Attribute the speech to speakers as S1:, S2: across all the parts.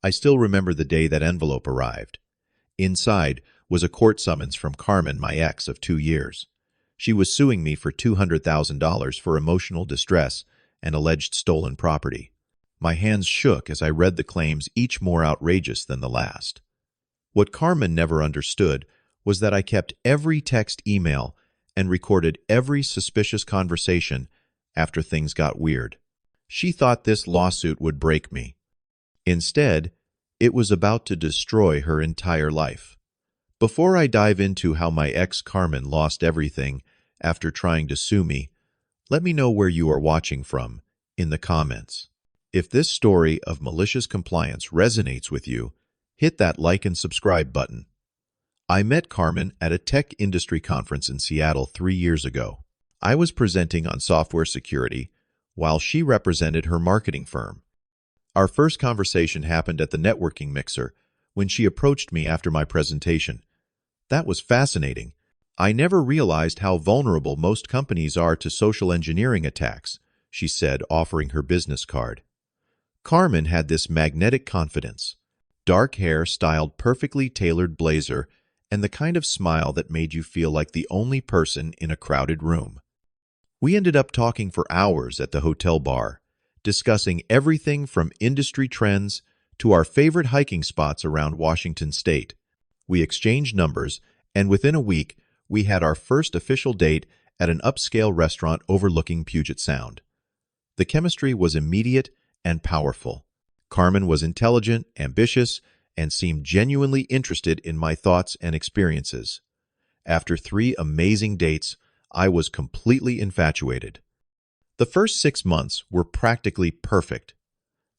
S1: I still remember the day that envelope arrived. Inside was a court summons from Carmen, my ex of 2 years. She was suing me for $200,000 for emotional distress and alleged stolen property. My hands shook as I read the claims, each more outrageous than the last. What Carmen never understood was that I kept every text, email, and recorded every suspicious conversation after things got weird. She thought this lawsuit would break me. Instead, it was about to destroy her entire life. Before I dive into how my ex Carmen lost everything after trying to sue me, let me know where you are watching from in the comments. If this story of malicious compliance resonates with you, hit that like and subscribe button. I met Carmen at a tech industry conference in Seattle 3 years ago. I was presenting on software security while she represented her marketing firm. Our first conversation happened at the networking mixer when she approached me after my presentation. That was fascinating. I never realized how vulnerable most companies are to social engineering attacks, she said, offering her business card. Carmen had this magnetic confidence, dark hair, styled perfectly tailored blazer, and the kind of smile that made you feel like the only person in a crowded room. We ended up talking for hours at the hotel bar, discussing everything from industry trends to our favorite hiking spots around Washington state. We exchanged numbers, and within a week, we had our first official date at an upscale restaurant overlooking Puget Sound. The chemistry was immediate and powerful. Carmen was intelligent, ambitious, and seemed genuinely interested in my thoughts and experiences. After 3 amazing dates, I was completely infatuated. The first 6 months were practically perfect.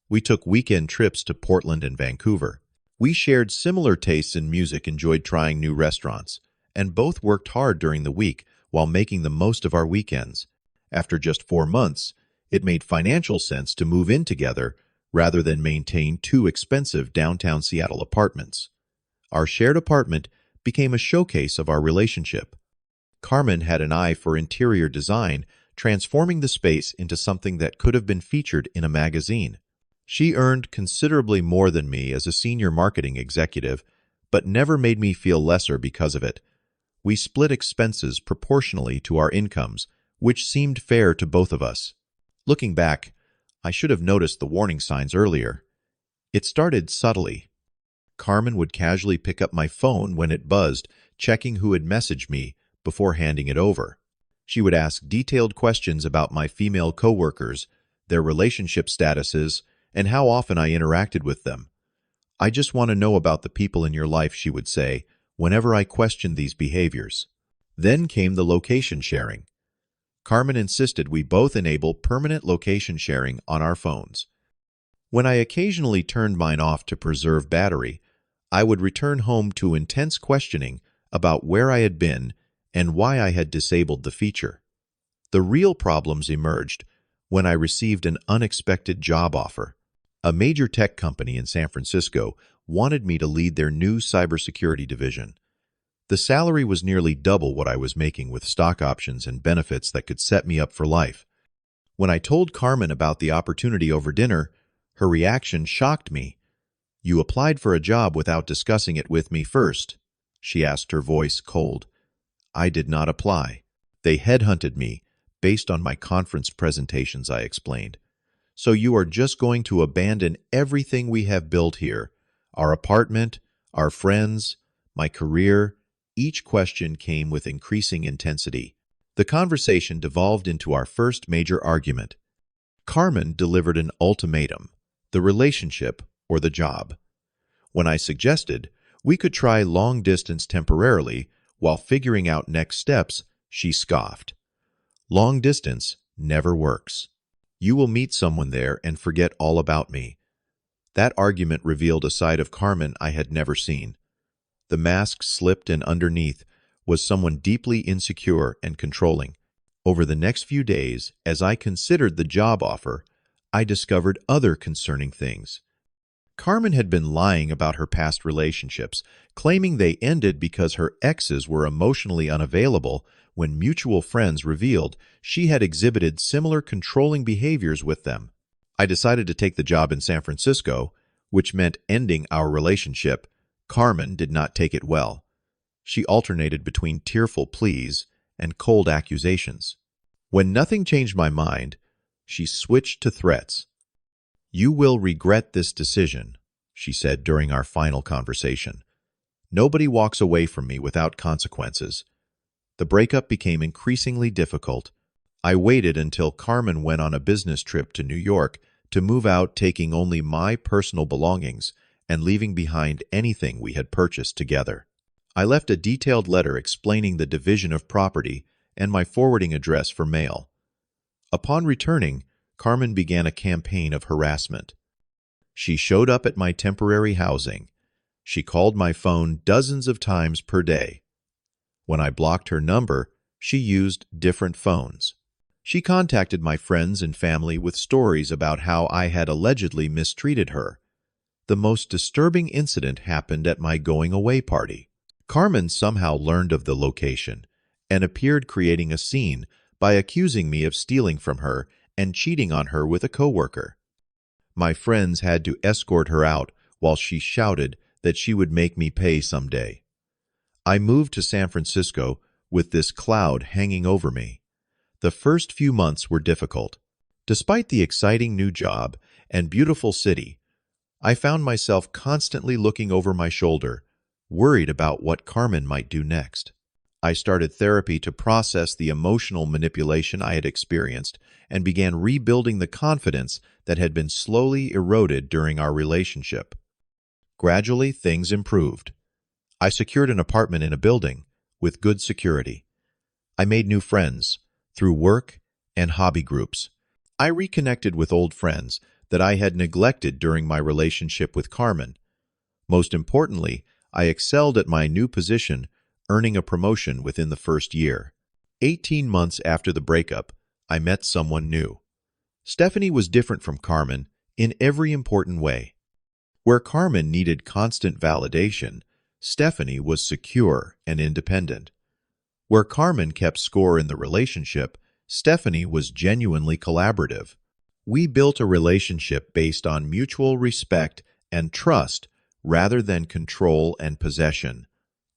S1: We took weekend trips to Portland and Vancouver. We shared similar tastes in music, enjoyed trying new restaurants, and both worked hard during the week while making the most of our weekends. After just 4 months, it made financial sense to move in together rather than maintain 2 expensive downtown Seattle apartments. Our shared apartment became a showcase of our relationship. Carmen had an eye for interior design, transforming the space into something that could have been featured in a magazine. She earned considerably more than me as a senior marketing executive, but never made me feel lesser because of it. We split expenses proportionally to our incomes, which seemed fair to both of us. Looking back, I should have noticed the warning signs earlier. It started subtly. Carmen would casually pick up my phone when it buzzed, checking who had messaged me before handing it over. She would ask detailed questions about my female coworkers, their relationship statuses, and how often I interacted with them. "I just want to know about the people in your life," she would say, whenever I questioned these behaviors. Then came the location sharing. Carmen insisted we both enable permanent location sharing on our phones. When I occasionally turned mine off to preserve battery, I would return home to intense questioning about where I had been and why I had disabled the feature. The real problems emerged when I received an unexpected job offer. A major tech company in San Francisco wanted me to lead their new cybersecurity division. The salary was nearly double what I was making, with stock options and benefits that could set me up for life. When I told Carmen about the opportunity over dinner, her reaction shocked me. "You applied for a job without discussing it with me first," she asked, her voice cold. "I did not apply. They headhunted me based on my conference presentations," I explained. "So you are just going to abandon everything we have built here? Our apartment, our friends, my career?" Each question came with increasing intensity. The conversation devolved into our first major argument. Carmen delivered an ultimatum: the relationship or the job. When I suggested we could try long distance temporarily while figuring out next steps, she scoffed. "Long distance never works. You will meet someone there and forget all about me." That argument revealed a side of Carmen I had never seen. The mask slipped, and underneath was someone deeply insecure and controlling. Over the next few days, as I considered the job offer, I discovered other concerning things. Carmen had been lying about her past relationships, claiming they ended because her exes were emotionally unavailable, when mutual friends revealed she had exhibited similar controlling behaviors with them. I decided to take the job in San Francisco, which meant ending our relationship, Carmen did not take it well. She alternated between tearful pleas and cold accusations. When nothing changed my mind, she switched to threats. "You will regret this decision," she said during our final conversation. "Nobody walks away from me without consequences." The breakup became increasingly difficult. I waited until Carmen went on a business trip to New York to move out, taking only my personal belongings and leaving behind anything we had purchased together. I left a detailed letter explaining the division of property and my forwarding address for mail. Upon returning, Carmen began a campaign of harassment. She showed up at my temporary housing. She called my phone dozens of times per day. When I blocked her number, she used different phones. She contacted my friends and family with stories about how I had allegedly mistreated her. The most disturbing incident happened at my going-away party. Carmen somehow learned of the location and appeared, creating a scene by accusing me of stealing from her and cheating on her with a coworker. My friends had to escort her out while she shouted that she would make me pay someday. I moved to San Francisco with this cloud hanging over me. The first few months were difficult. Despite the exciting new job and beautiful city, I found myself constantly looking over my shoulder, worried about what Carmen might do next. I started therapy to process the emotional manipulation I had experienced and began rebuilding the confidence that had been slowly eroded during our relationship. Gradually, things improved. I secured an apartment in a building with good security. I made new friends through work and hobby groups. I reconnected with old friends that I had neglected during my relationship with Carmen. Most importantly, I excelled at my new position, earning a promotion within the first year. 18 months after the breakup, I met someone new. Stephanie was different from Carmen in every important way. Where Carmen needed constant validation, Stephanie was secure and independent. Where Carmen kept score in the relationship, Stephanie was genuinely collaborative. We built a relationship based on mutual respect and trust rather than control and possession.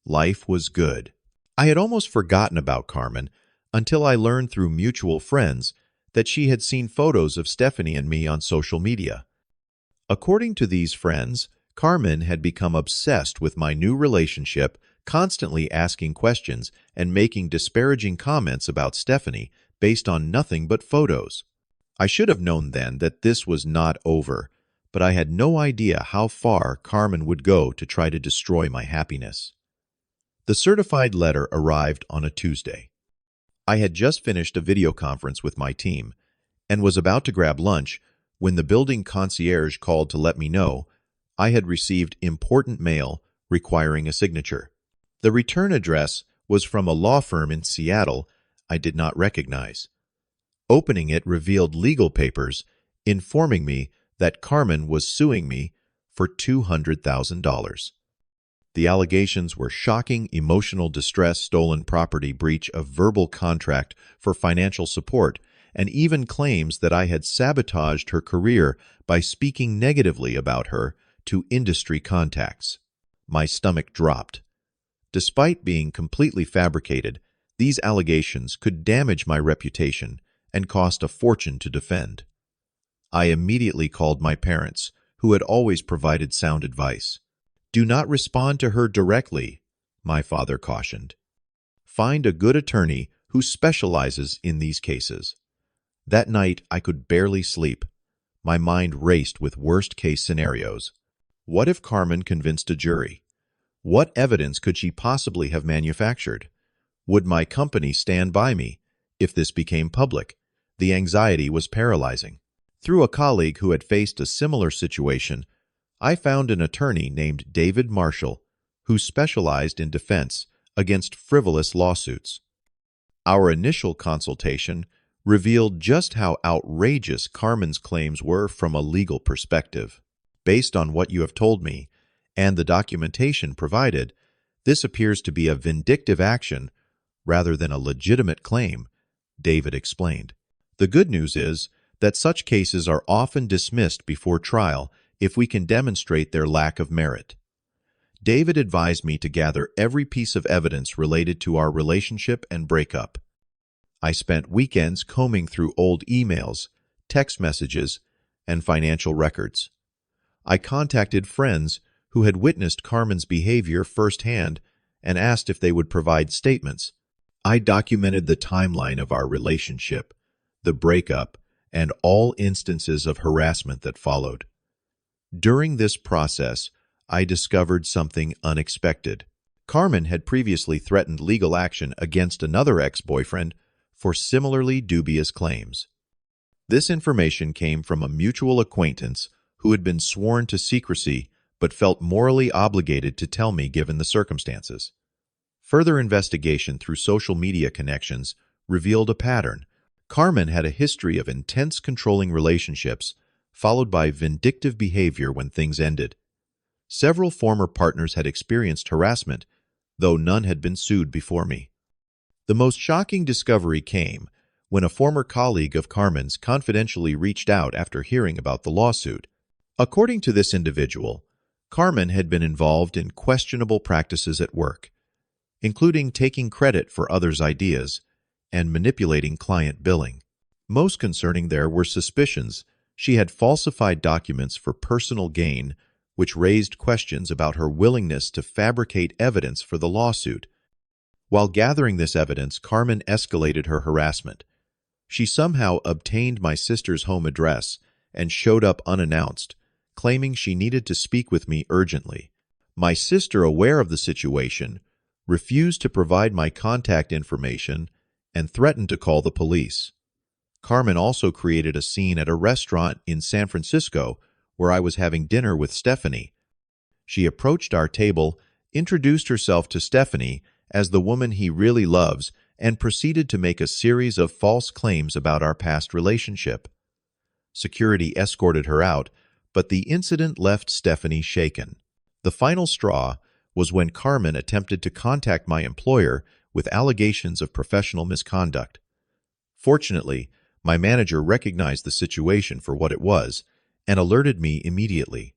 S1: Life was good. I had almost forgotten about Carmen until I learned through mutual friends that she had seen photos of Stephanie and me on social media. According to these friends, Carmen had become obsessed with my new relationship, constantly asking questions and making disparaging comments about Stephanie based on nothing but photos. I should have known then that this was not over, but I had no idea how far Carmen would go to try to destroy my happiness. The certified letter arrived on a Tuesday. I had just finished a video conference with my team and was about to grab lunch when the building concierge called to let me know I had received important mail requiring a signature. The return address was from a law firm in Seattle I did not recognize. Opening it revealed legal papers informing me that Carmen was suing me for $200,000. The allegations were shocking emotional distress, stolen property, breach of verbal contract for financial support, and even claims that I had sabotaged her career by speaking negatively about her to industry contacts. My stomach dropped. Despite being completely fabricated, these allegations could damage my reputation and cost a fortune to defend. I immediately called my parents, who had always provided sound advice. "Do not respond to her directly," my father cautioned. "Find a good attorney who specializes in these cases." That night, I could barely sleep. My mind raced with worst-case scenarios. What if Carmen convinced a jury? What evidence could she possibly have manufactured? Would my company stand by me if this became public? The anxiety was paralyzing. Through a colleague who had faced a similar situation, I found an attorney named David Marshall who specialized in defense against frivolous lawsuits. Our initial consultation revealed just how outrageous Carmen's claims were from a legal perspective. Based on what you have told me and the documentation provided, this appears to be a vindictive action rather than a legitimate claim, David explained. The good news is that such cases are often dismissed before trial if we can demonstrate their lack of merit. David advised me to gather every piece of evidence related to our relationship and breakup. I spent weekends combing through old emails, text messages, and financial records. I contacted friends who had witnessed Carmen's behavior firsthand and asked if they would provide statements. I documented the timeline of our relationship, the breakup, and all instances of harassment that followed. During this process, I discovered something unexpected. Carmen had previously threatened legal action against another ex-boyfriend for similarly dubious claims. This information came from a mutual acquaintance who had been sworn to secrecy but felt morally obligated to tell me given the circumstances. Further investigation through social media connections revealed a pattern. Carmen had a history of intense controlling relationships, followed by vindictive behavior when things ended. Several former partners had experienced harassment, though none had been sued before me. The most shocking discovery came when a former colleague of Carmen's confidentially reached out after hearing about the lawsuit. According to this individual, Carmen had been involved in questionable practices at work, including taking credit for others' ideas and manipulating client billing. Most concerning there were suspicions she had falsified documents for personal gain, which raised questions about her willingness to fabricate evidence for the lawsuit. While gathering this evidence, Carmen escalated her harassment. She somehow obtained my sister's home address and showed up unannounced, claiming she needed to speak with me urgently. My sister, aware of the situation, refused to provide my contact information and threatened to call the police. Carmen also created a scene at a restaurant in San Francisco where I was having dinner with Stephanie. She approached our table, introduced herself to Stephanie as the woman he really loves, and proceeded to make a series of false claims about our past relationship. Security escorted her out, but the incident left Stephanie shaken. The final straw was when Carmen attempted to contact my employer with allegations of professional misconduct. Fortunately, my manager recognized the situation for what it was and alerted me immediately.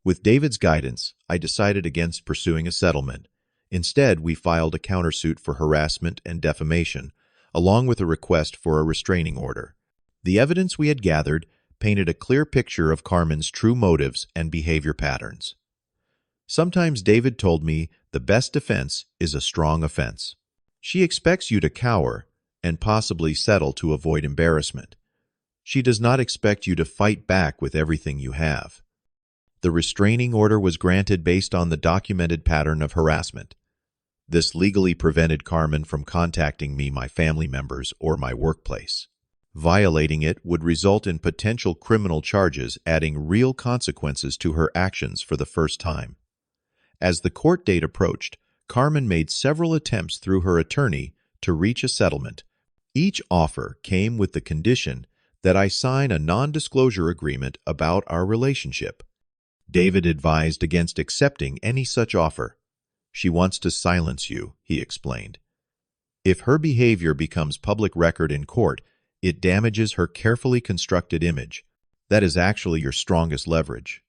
S1: With David's guidance, I decided against pursuing a settlement. Instead, we filed a countersuit for harassment and defamation, along with a request for a restraining order. The evidence we had gathered painted a clear picture of Carmen's true motives and behavior patterns. Sometimes David told me the best defense is a strong offense. She expects you to cower and possibly settle to avoid embarrassment. She does not expect you to fight back with everything you have. The restraining order was granted based on the documented pattern of harassment. This legally prevented Carmen from contacting me, my family members, or my workplace. Violating it would result in potential criminal charges, adding real consequences to her actions for the first time. As the court date approached, Carmen made several attempts through her attorney to reach a settlement. Each offer came with the condition that I sign a non-disclosure agreement about our relationship. David advised against accepting any such offer. She wants to silence you, he explained. If her behavior becomes public record in court, it damages her carefully constructed image. That is actually your strongest leverage.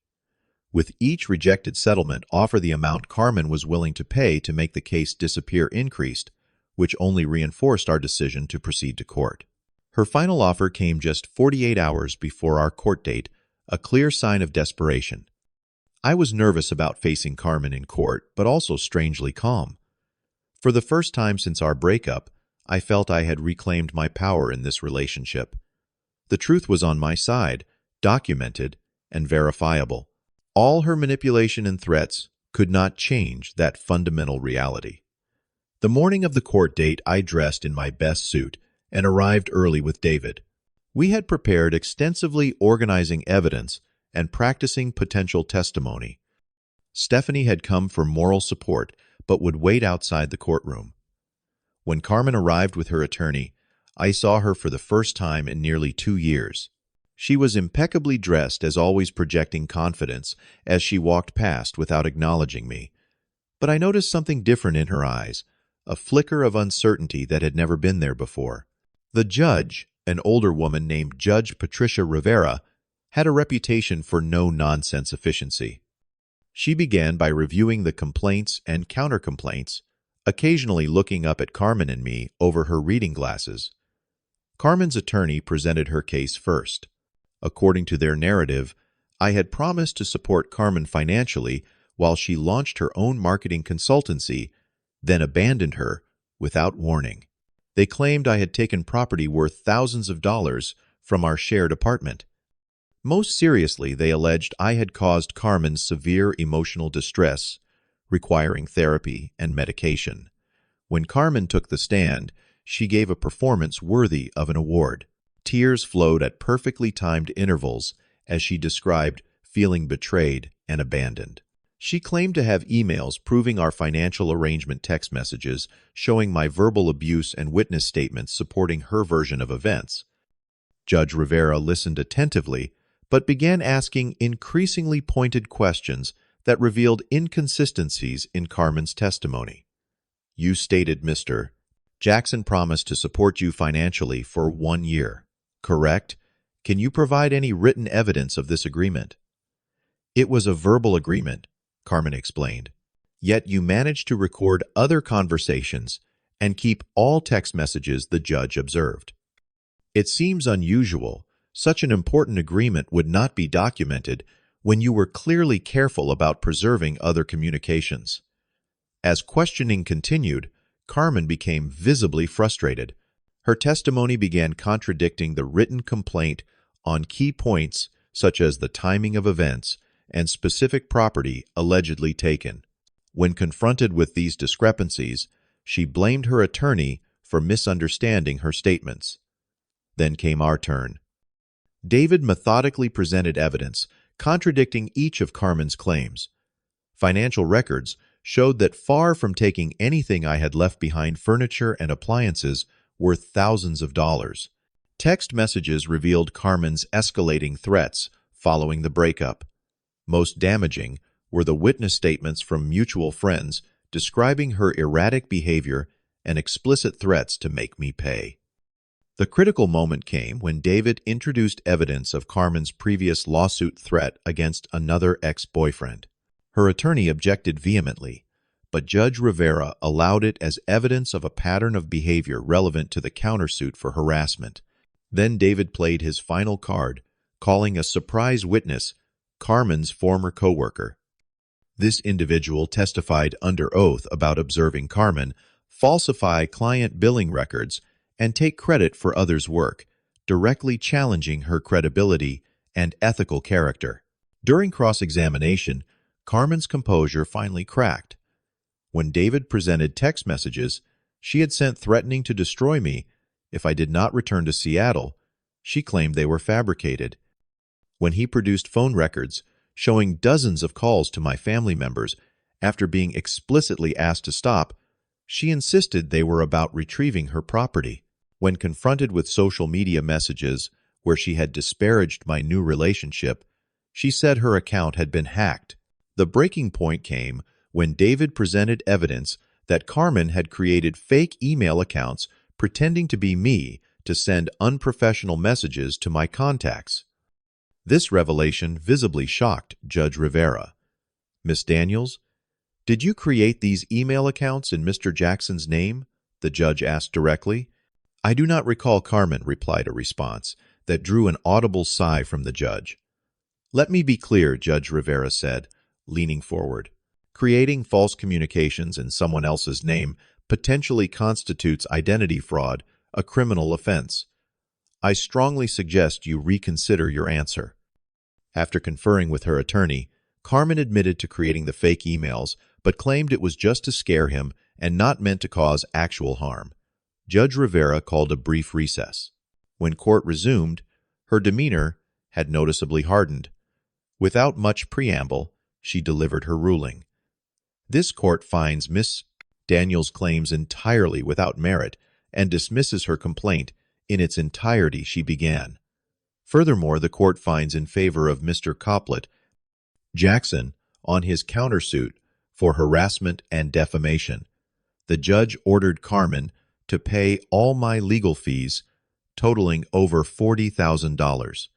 S1: With each rejected settlement offer, the amount Carmen was willing to pay to make the case disappear increased, which only reinforced our decision to proceed to court. Her final offer came just 48 hours before our court date, a clear sign of desperation. I was nervous about facing Carmen in court, but also strangely calm. For the first time since our breakup, I felt I had reclaimed my power in this relationship. The truth was on my side, documented and verifiable. All her manipulation and threats could not change that fundamental reality. The morning of the court date, I dressed in my best suit and arrived early with David. We had prepared extensively, organizing evidence and practicing potential testimony. Stephanie had come for moral support, but would wait outside the courtroom. When Carmen arrived with her attorney, I saw her for the first time in nearly 2 years. She was impeccably dressed, as always, projecting confidence as she walked past without acknowledging me. But I noticed something different in her eyes, a flicker of uncertainty that had never been there before. The judge, an older woman named Judge Patricia Rivera, had a reputation for no-nonsense efficiency. She began by reviewing the complaints and counter-complaints, occasionally looking up at Carmen and me over her reading glasses. Carmen's attorney presented her case first. According to their narrative, I had promised to support Carmen financially while she launched her own marketing consultancy, then abandoned her without warning. They claimed I had taken property worth thousands of dollars from our shared apartment. Most seriously, they alleged I had caused Carmen severe emotional distress, requiring therapy and medication. When Carmen took the stand, she gave a performance worthy of an award. Tears flowed at perfectly timed intervals as she described feeling betrayed and abandoned. She claimed to have emails proving our financial arrangement text messages showing my verbal abuse and witness statements supporting her version of events. Judge Rivera listened attentively, but began asking increasingly pointed questions that revealed inconsistencies in Carmen's testimony. You stated, Mr. Jackson promised to support you financially for 1 year, correct? Can you provide any written evidence of this agreement? It was a verbal agreement, Carmen explained. Yet you managed to record other conversations and keep all text messages, the judge observed. It seems unusual. Such an important agreement would not be documented when you were clearly careful about preserving other communications. As questioning continued, Carmen became visibly frustrated. Her testimony began contradicting the written complaint on key points such as the timing of events and specific property allegedly taken. When confronted with these discrepancies, she blamed her attorney for misunderstanding her statements. Then came our turn. David methodically presented evidence contradicting each of Carmen's claims. Financial records showed that far from taking anything I had left behind, furniture and appliances worth thousands of dollars. Text messages revealed Carmen's escalating threats following the breakup. Most damaging were the witness statements from mutual friends describing her erratic behavior and explicit threats to make me pay. The critical moment came when David introduced evidence of Carmen's previous lawsuit threat against another ex-boyfriend. Her attorney objected vehemently, but Judge Rivera allowed it as evidence of a pattern of behavior relevant to the countersuit for harassment. Then David played his final card, calling a surprise witness Carmen's former coworker. This individual testified under oath about observing Carmen falsify client billing records and take credit for others' work, directly challenging her credibility and ethical character. During cross-examination, Carmen's composure finally cracked. When David presented text messages she had sent threatening to destroy me if I did not return to Seattle, she claimed they were fabricated. When he produced phone records showing dozens of calls to my family members after being explicitly asked to stop, she insisted they were about retrieving her property. When confronted with social media messages where she had disparaged my new relationship, she said her account had been hacked. The breaking point came when David presented evidence that Carmen had created fake email accounts pretending to be me to send unprofessional messages to my contacts. This revelation visibly shocked Judge Rivera. Miss Daniels, did you create these email accounts in Mr. Jackson's name? The judge asked directly. I do not recall, Carmen replied, a response that drew an audible sigh from the judge. Let me be clear, Judge Rivera said, leaning forward. Creating false communications in someone else's name potentially constitutes identity fraud, a criminal offense. I strongly suggest you reconsider your answer. After conferring with her attorney, Carmen admitted to creating the fake emails, but claimed it was just to scare him and not meant to cause actual harm. Judge Rivera called a brief recess. When court resumed, her demeanor had noticeably hardened. Without much preamble, she delivered her ruling. This court finds Miss Daniels' claims entirely without merit and dismisses her complaint in its entirety, she began. Furthermore, the court finds in favor of Mr. Coplet Jackson on his countersuit for harassment and defamation. The judge ordered Carmen to pay all my legal fees, totaling over $40,000.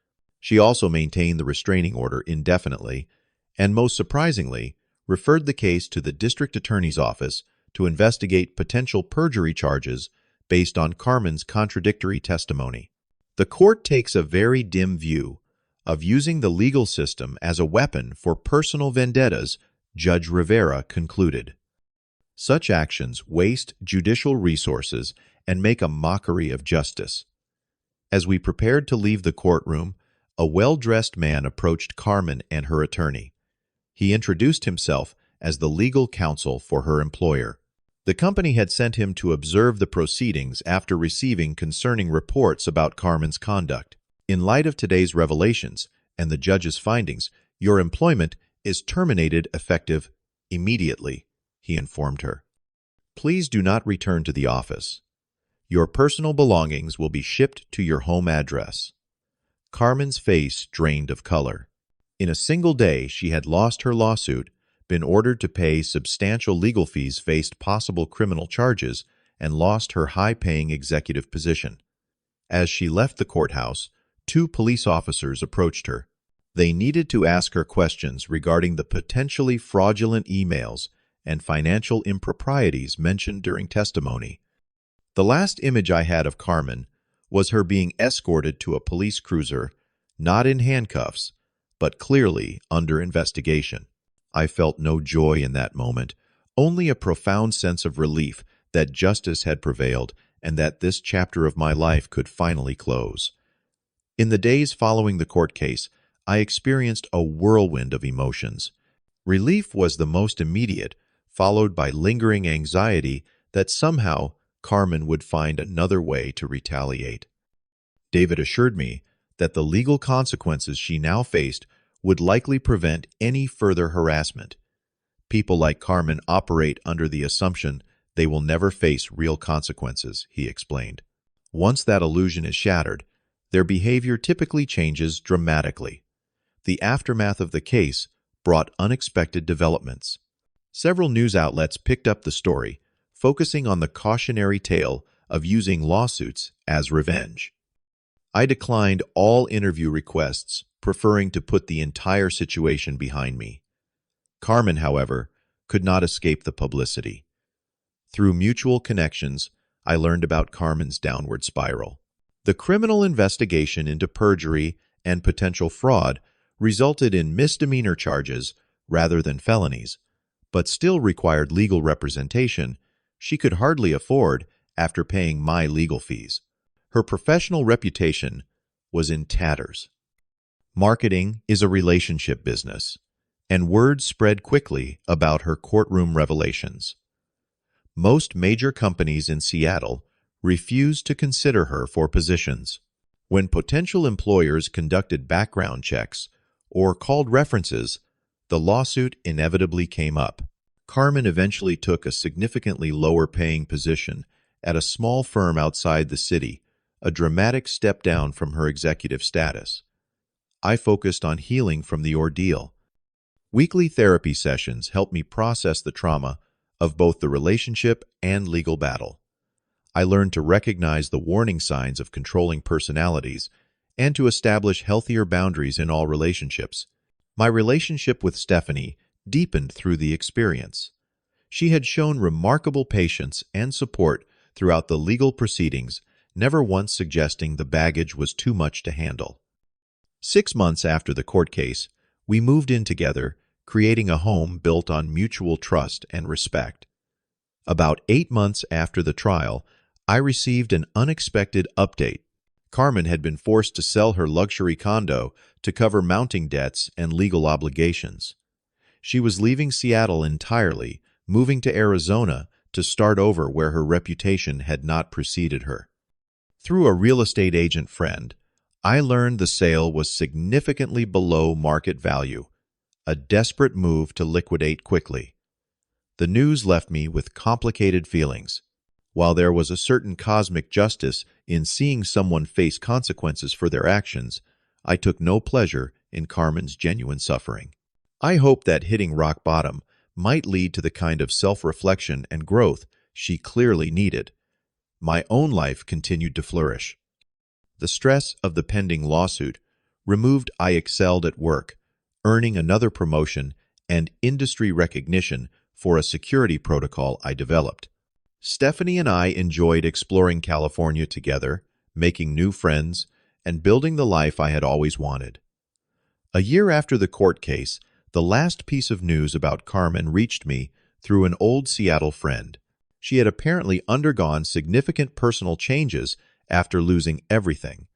S1: She also maintained the restraining order indefinitely, and most surprisingly, referred the case to the district attorney's office to investigate potential perjury charges based on Carmen's contradictory testimony. The court takes a very dim view of using the legal system as a weapon for personal vendettas, Judge Rivera concluded. Such actions waste judicial resources and make a mockery of justice. As we prepared to leave the courtroom, a well-dressed man approached Carmen and her attorney. He introduced himself as the legal counsel for her employer. The company had sent him to observe the proceedings after receiving concerning reports about Carmen's conduct. In light of today's revelations and the judge's findings, your employment is terminated effective immediately, he informed her. Please do not return to the office. Your personal belongings will be shipped to your home address. Carmen's face drained of color. In a single day, she had lost her lawsuit, been ordered to pay substantial legal fees, faced possible criminal charges, and lost her high-paying executive position. As she left the courthouse, 2 police officers approached her. They needed to ask her questions regarding the potentially fraudulent emails and financial improprieties mentioned during testimony. The last image I had of Carmen was her being escorted to a police cruiser, not in handcuffs, but clearly under investigation. I felt no joy in that moment, only a profound sense of relief that justice had prevailed and that this chapter of my life could finally close. In the days following the court case, I experienced a whirlwind of emotions. Relief was the most immediate, followed by lingering anxiety that somehow Carmen would find another way to retaliate. David assured me that the legal consequences she now faced would likely prevent any further harassment. People like Carmen operate under the assumption they will never face real consequences, he explained. Once that illusion is shattered, their behavior typically changes dramatically. The aftermath of the case brought unexpected developments. Several news outlets picked up the story, focusing on the cautionary tale of using lawsuits as revenge. I declined all interview requests, preferring to put the entire situation behind me. Carmen, however, could not escape the publicity. Through mutual connections, I learned about Carmen's downward spiral. The criminal investigation into perjury and potential fraud resulted in misdemeanor charges rather than felonies, but still required legal representation she could hardly afford after paying my legal fees. Her professional reputation was in tatters. Marketing is a relationship business, and word spread quickly about her courtroom revelations. Most major companies in Seattle refused to consider her for positions. When potential employers conducted background checks or called references, the lawsuit inevitably came up. Carmen eventually took a significantly lower-paying position at a small firm outside the city, a dramatic step down from her executive status. I focused on healing from the ordeal. Weekly therapy sessions helped me process the trauma of both the relationship and legal battle. I learned to recognize the warning signs of controlling personalities and to establish healthier boundaries in all relationships. My relationship with Stephanie deepened through the experience. She had shown remarkable patience and support throughout the legal proceedings, never once suggesting the baggage was too much to handle. 6 months after the court case, we moved in together, creating a home built on mutual trust and respect. About 8 months after the trial, I received an unexpected update. Carmen had been forced to sell her luxury condo to cover mounting debts and legal obligations. She was leaving Seattle entirely, moving to Arizona to start over where her reputation had not preceded her. Through a real estate agent friend, I learned the sale was significantly below market value, a desperate move to liquidate quickly. The news left me with complicated feelings. While there was a certain cosmic justice in seeing someone face consequences for their actions, I took no pleasure in Carmen's genuine suffering. I hoped that hitting rock bottom might lead to the kind of self-reflection and growth she clearly needed. My own life continued to flourish. The stress of the pending lawsuit Removed, I excelled at work, earning another promotion and industry recognition for a security protocol I developed. Stephanie and I enjoyed exploring California together, making new friends, and building the life I had always wanted. A year after the court case, the last piece of news about Carmen reached me through an old Seattle friend. She had apparently undergone significant personal changes after losing everything.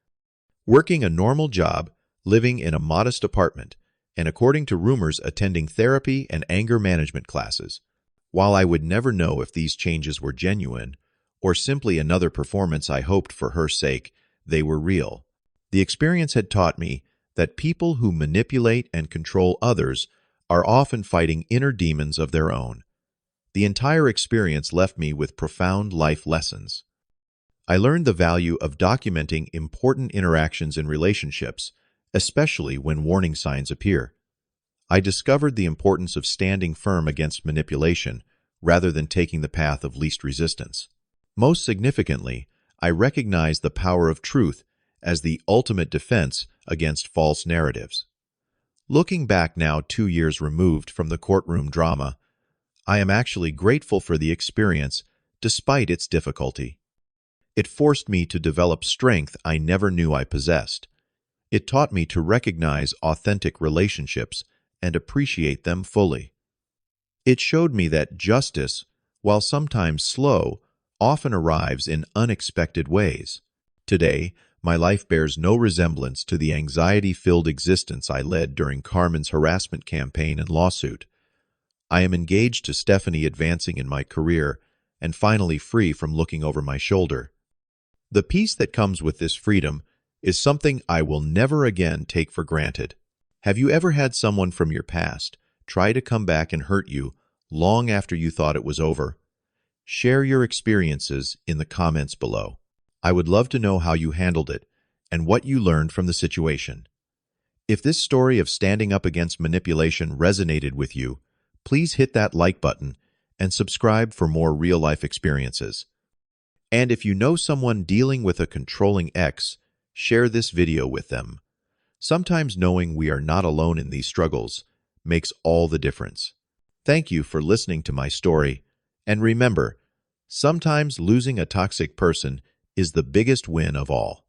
S1: Working a normal job, living in a modest apartment, and according to rumors attending therapy and anger management classes. While I would never know if these changes were genuine or simply another performance I hoped for her sake, they were real. The experience had taught me that people who manipulate and control others are often fighting inner demons of their own. The entire experience left me with profound life lessons. I learned the value of documenting important interactions in relationships, especially when warning signs appear. I discovered the importance of standing firm against manipulation rather than taking the path of least resistance. Most significantly, I recognized the power of truth as the ultimate defense against false narratives. Looking back now 2 years removed from the courtroom drama, I am actually grateful for the experience despite its difficulty. It forced me to develop strength I never knew I possessed. It taught me to recognize authentic relationships and appreciate them fully. It showed me that justice, while sometimes slow, often arrives in unexpected ways. Today, my life bears no resemblance to the anxiety-filled existence I led during Carmen's harassment campaign and lawsuit. I am engaged to Stephanie, advancing in my career and finally free from looking over my shoulder. The peace that comes with this freedom is something I will never again take for granted. Have you ever had someone from your past try to come back and hurt you long after you thought it was over? Share your experiences in the comments below. I would love to know how you handled it and what you learned from the situation. If this story of standing up against manipulation resonated with you, please hit that like button and subscribe for more real-life experiences. And if you know someone dealing with a controlling ex, share this video with them. Sometimes knowing we are not alone in these struggles makes all the difference. Thank you for listening to my story, and remember, sometimes losing a toxic person is the biggest win of all.